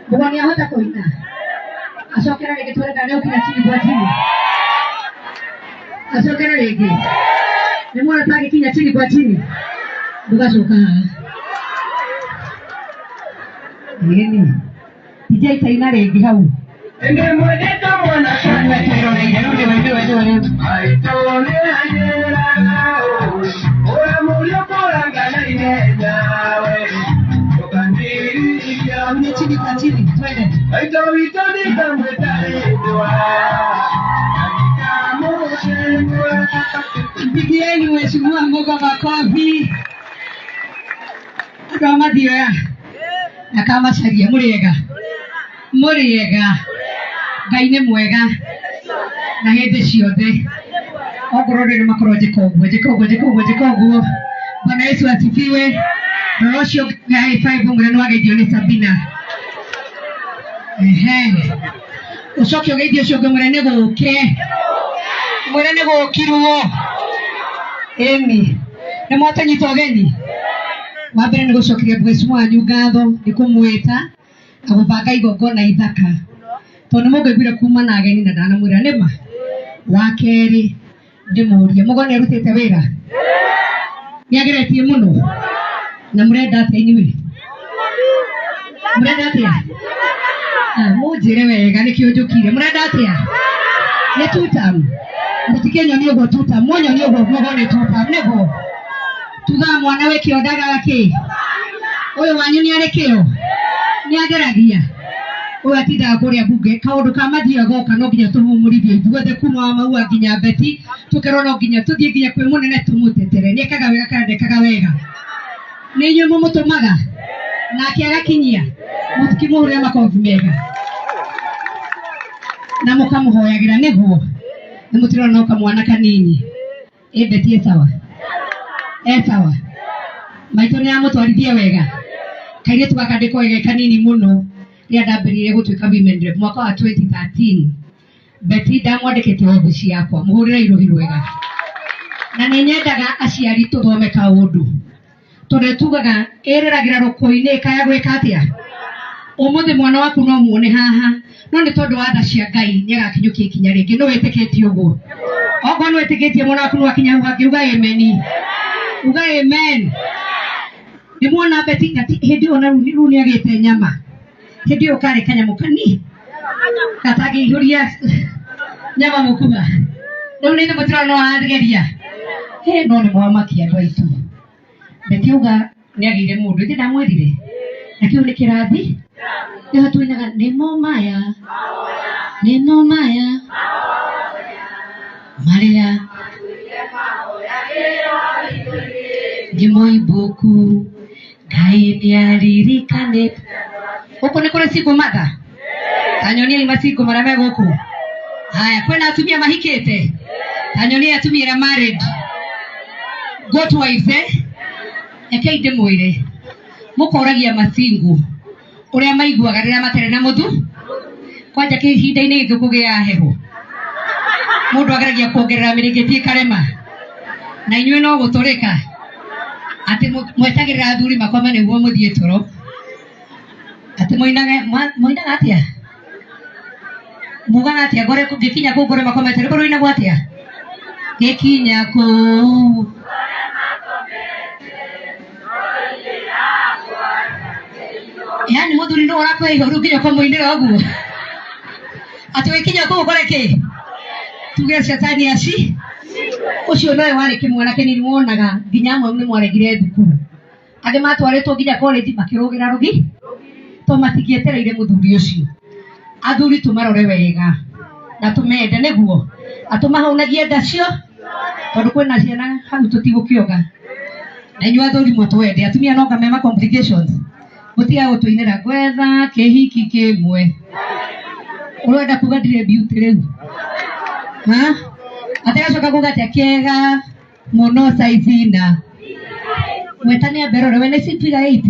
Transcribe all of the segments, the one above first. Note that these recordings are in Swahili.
Bukan yang ada koina. Asal kena lagi tuan kena kita sini buat sini. Asal kena lagi. Semua orang lagi kita sini buat sini. Bukan suka. Ini. Dijai China lagi kau. Chini, twende. Mpigieni mheshimiwa Mboga makofi. Kama dia. Na kama sharia muriega. Ngai nĩ mwega. Na hĩndĩ ciothe. Okorwo nĩ makoroje koguo. Bwana Yesu asifiwe. Na ũcio high five mũreno ageithio nĩ Sabina. Ucoke ugeithio ũcio ũngĩ mũrene gũke. Mũrene gũkirwo. Emi. Nĩ mwatanyita ũgeni. Wa mbere nĩ gũcokeria mheshimiwa wanyu ngatho nĩ kũmwĩta na gũbanga igongona ithaka. Tondũ mũngĩiguire kuma na ageni na ndanamwĩra nĩma. Wa kerĩ ndĩmũrie mũgoni arutĩte wĩra. Nĩageretie mũno. Na murenda atĩa inyuĩ? Murenda atĩa? Mũnjĩre wega nĩkĩo njũkire. Murenda atĩa? Nĩ tutam. Mũtikenyonie ũguo tutam. Mũnyonie ũguo mũgo nĩ tutam. Nĩguo. Tuga mwana wĩ kĩo ndagaga kĩ? Ũyũ wanyu nĩ arĩ kĩo? Nĩageragia. Ũyũ atindaga kũrĩa mbunge. Kaũndũ ka Mathia goka no nginya tũmũmũrithie ithuothe kuma Maua nginya Beti. Tũkerwo no nginya tũthiĩ nginya kwĩ mũnene tũmũtetere. Nĩekaga wega kana ndekaga wega? Nĩ inyuĩ mũmũtũmaga nake agakinyia mũtikĩmũhũrĩra makofi mega na mũkamũhoyagĩra nĩguo nĩ mũtirona no kamwana kanini Beti sawa sawa maitũ nĩ amũtwarithia wega kairĩtu gaka ndĩkoege kanini mũno rĩrĩa ndambĩrĩirie gũtuĩka women rep mwaka wa 2013 Beti ndamwandĩkĩte obici yakwa mũhũrĩre irũhi rwega na nĩ nyendaga aciari tũthome kaũndũ tondũ tugaga ĩrĩragĩra rũkũ-inĩ kaya gwĩka atĩa ũmũthĩ mwana waku no muone haha no nĩ tondũ wa tha cia Ngai nĩagakinyũkia ikinya rĩngĩ no wĩtĩkĩtie ũguo okorwo nĩ wĩtĩkĩtie mwana waku no akinya hau hangĩ uga amen uga amen nĩ muona Beti hĩndĩ ona rĩu nĩagĩte nyama hĩndĩ ĩyo karĩ kanyamũ kanini gatangĩihũria nyama mũkuga rĩu nĩ mũtirona no arageria no nĩ mwamakia andũ aitũ Beti uga nĩagĩire mũndũ ithĩ ndamwĩrire na kĩu nĩ kĩrathi nĩho twĩnaga nĩmo maya marĩa ngĩmo ibuku Ngai nĩaririkanĩte gũkũ nĩ kũrĩ single mother tanyoniai masingo marĩa me gũkũ haya kwĩna atumia mahikĩte tanyoniai atumia arĩa married goat wives Ekei ndĩmwĩre mũkoragia masingo ũrĩa maiguaga rĩrĩa matarĩ na mũthu kwanja kĩhinda-inĩ gĩkĩ kũgĩa heho mũndũ ageragia kuongerera mĩrĩngĩti ĩkarema na inyuĩ no gũtũrĩka atĩ mwetagĩrĩra athuri makome nĩguo mũthiĩ toro atĩ moinaga atĩa mugaga atĩa gore gĩkinya kũu gore makomete rĩko rũinagwo atĩa gĩkinya kũu yani mũthuri no ũrakũhe ihũru nginya kũmũinĩra ũguo atĩ gĩkinya kũu gore kĩ tuge Shetani aci ucio nowe warĩ kĩmwana kĩnini wonaga nginya amwe nĩ mwaregire thukuru angĩ matwarĩtwo nginya college makĩrũgĩra rũgi to matingĩetereire mũthuri ũcio athuri tũmarore wega na tumende niguo atumahunagie ndacio tondu kwina ciana hau tutigukioga na inyuĩ athuri mũtwende atumia no kamema complications mutiga gutuinira gwetha kihiki kimwe urenda kuga ndire beauty riu atagacoka kuga atia kega muno saizina mwetania mberore wena icipira 8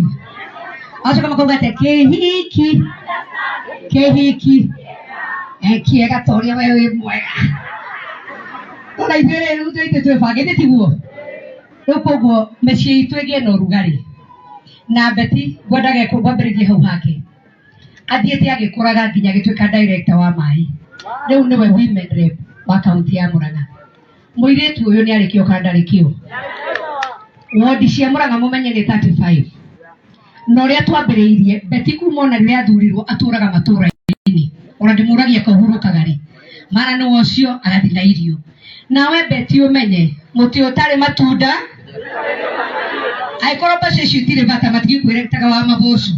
acoka makuga atia kihiki kiega toria we wi mwega tora ithuĩ rĩu tũite twĩbangĩte tiguo rĩu koguo mĩciĩ itũ ĩgĩe na ũrugarĩ na Beti ngwendaga kwambĩrĩria hau hake athiĩte agĩkũraga nginya agĩtuĩka director wa maĩ rĩu nĩwe women rep wa kaunti ya Murang'a mũirĩtu ũyũ nĩ arĩkĩo kana ndarĩkĩo wodi cia Murang'a mũmenye nĩ 35 na ũrĩa twambĩrĩirie Beti kuma ona rĩrĩa athurirwo atũraga matũra-inĩ ona ndĩmũragia kahurũkaga rĩ mara nĩ wocio agathi na irio nawe Beti ũmenye mũtĩ ũtarĩ matunda aikorwo mbaca icio itirĩ bata matigĩkwĩrĩtaga wa maboco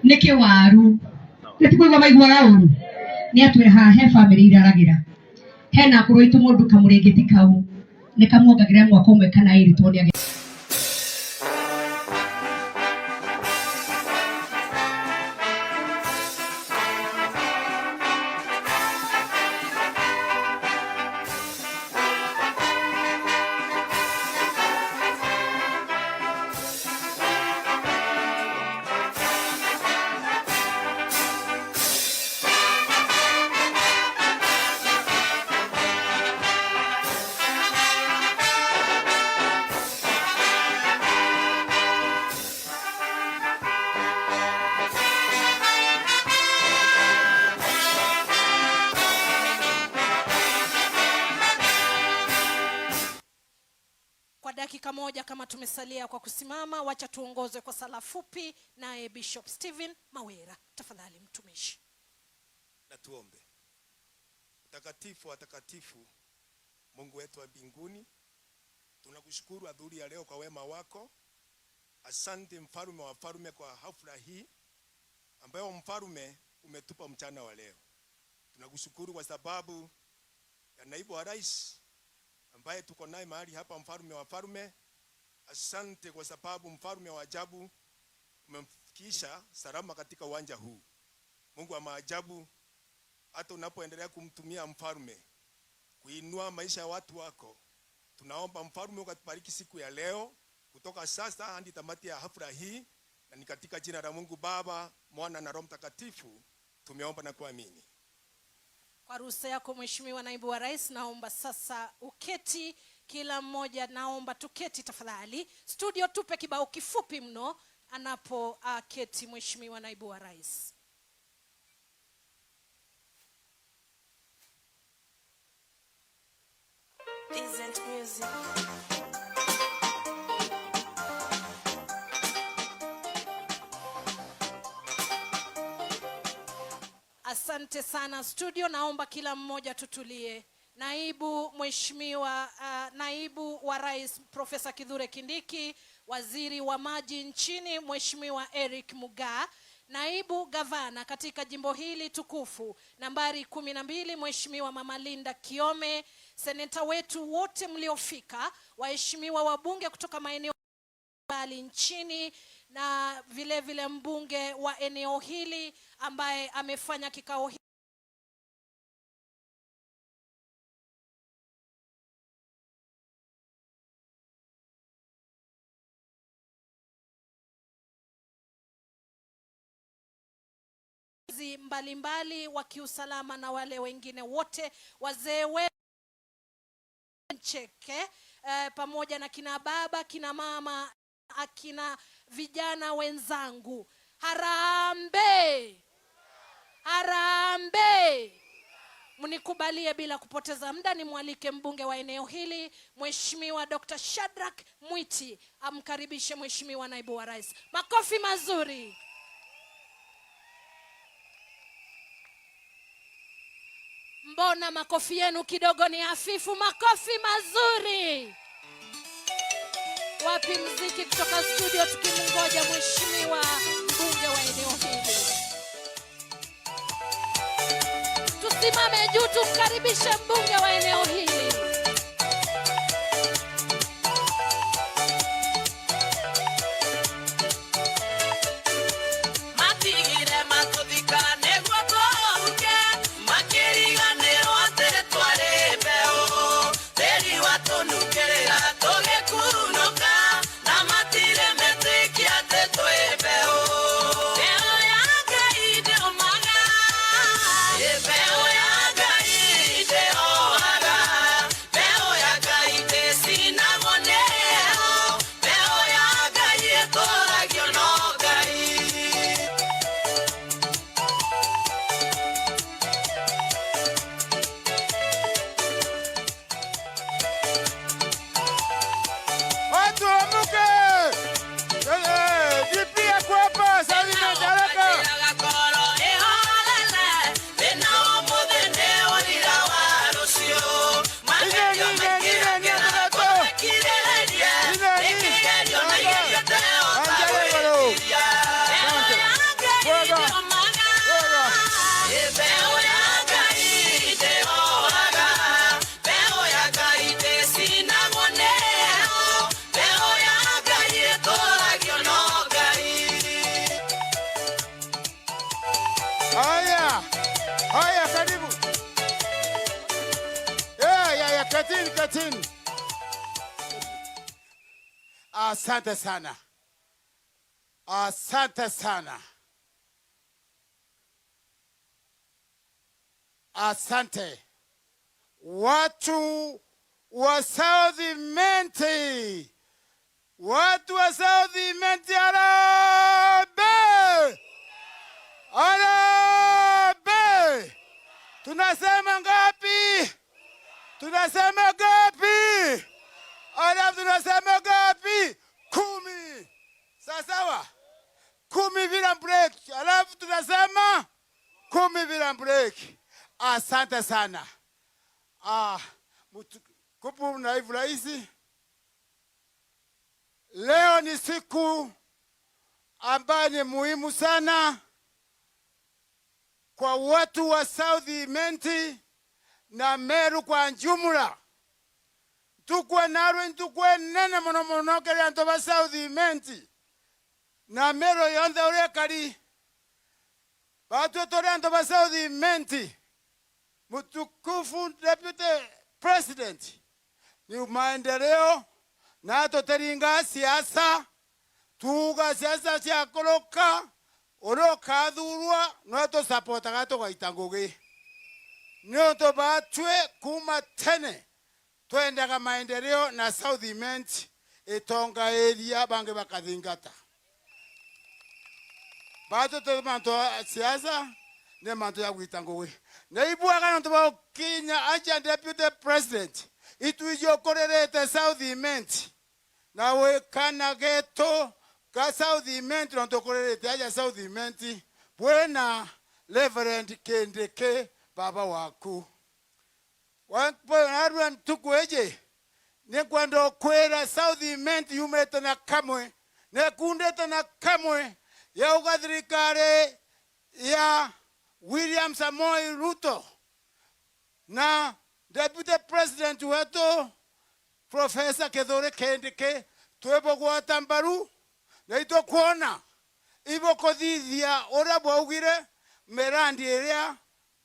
nĩkĩ waru nĩtikũigua maiguaga ũru nĩ atwĩra haha he bamĩrĩ iraragĩra hena kũrũ itũ mũndũ kamũrĩngĩti kau nĩ kamuongagĩrĩra mwaka ũmwe kana ĩrĩ tondũ dakika moja kama tumesalia kwa kusimama, wacha tuongozwe kwa sala fupi naye Bishop Stephen Mawera. Tafadhali mtumishi. Na tuombe. Mtakatifu watakatifu, Mungu wetu wa mbinguni, tunakushukuru adhuhuri ya leo kwa wema wako. Asante mfalme wa wafalme kwa hafla hii ambayo mfalme umetupa mchana wa leo. Tunakushukuru kwa sababu ya naibu wa rais ambaye tuko naye mahali hapa, mfalme wa wafalme. Asante kwa sababu mfalme wa ajabu umemfikisha salama katika uwanja huu. Mungu wa maajabu, hata unapoendelea kumtumia mfalme kuinua maisha ya watu wako, tunaomba mfalme ukatubariki siku ya leo kutoka sasa hadi tamati ya hafla hii, na ni katika jina la Mungu Baba, Mwana na Roho Mtakatifu tumeomba na kuamini. Kwa ruhusa yako Mheshimiwa Naibu wa Rais, naomba sasa uketi. Kila mmoja naomba tuketi tafadhali. Studio tupe kibao kifupi mno anapo keti Mheshimiwa Naibu wa Rais. Decent music. Asante sana studio, naomba kila mmoja tutulie. Naibu wa Rais Profesa Kithure Kindiki, Waziri wa Maji nchini Mheshimiwa Eric Mugaa, Naibu Gavana katika jimbo hili tukufu nambari 12 Mheshimiwa Mama Linda Kiome, seneta wetu wote mliofika, waheshimiwa wabunge kutoka maeneo mbali nchini, na vile vile mbunge wa eneo hili ambaye amefanya kikao hili mbalimbali wa kiusalama na wale wengine wote, wazee wetu cheke pamoja na kina baba, kina mama, akina vijana wenzangu, harambe, harambe. Mnikubalie bila kupoteza muda nimwalike mbunge wa eneo hili Mheshimiwa Dr. Shadrack Mwiti amkaribishe Mheshimiwa Naibu wa Rais. Makofi mazuri. Mbona makofi yenu kidogo ni hafifu? Makofi mazuri. Wapi mziki kutoka studio tukimngoja Mheshimiwa mbunge wa eneo hili. tusimame juu tumkaribishe mbunge wa eneo hili. Haya, karibu. Katini. Asante sana. Asante. Watu wa South Imenti. Harambee! Harambee! Tunasema ngapi? Alafu tunasema ngapi? 10. Sawa? 10 bila break. Alafu tunasema 10 bila break. Asante sana. Kupu naibu raisi. Leo ni siku ambayo ni muhimu sana kwa watu wa South Imenti na Meru kwa jumla. Tukwe narwe tukwe nene mono kele antoba South Imenti na Meru yonde ure kari. Batu tore antoba South Imenti. Mutukufu Deputy President ni maendeleo na toteringa siasa. Tuga siasa cia koloka oroka dhurua no sapota gato gaitangoge. Nio to batwe kuma tene twendaga maendeleo na South Imenti etonga area bange bakathingata. Bato to manto siasa ne manto ya gwitangoge. Naibu agano to Kenya acha Deputy President ituijo korerete South Imenti na we kana geto ka South Imenti ndo korerete acha South Imenti buena Reverend Kendeke baba waku wanarwan tukweje ne kwando kwera South Imenti yumeta na kamwe ne kundeta na kamwe ya ugadrikare ya William Samoei Ruto na Deputy President wetu Professor Kithure Kindiki twebo gwatambaru na ito kuona ibo kodithia ora bwaugire merandi iria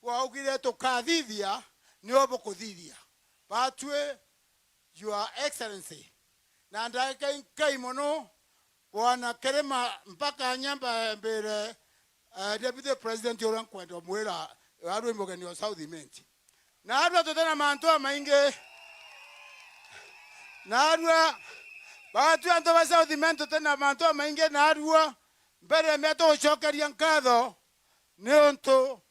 bwaugire tukathithia ni obo kodithia batwe Your Excellency na ndaka kai mono bwana Kerema mpaka nyamba mbere Deputy President yoran kwenda mwera arwe mbogeni wa South Imenti na arwa totana mantoa mainge na arwa batu antoba South Imenti totana mantoa mainge na arwa mbere meto chokeria nkatho neonto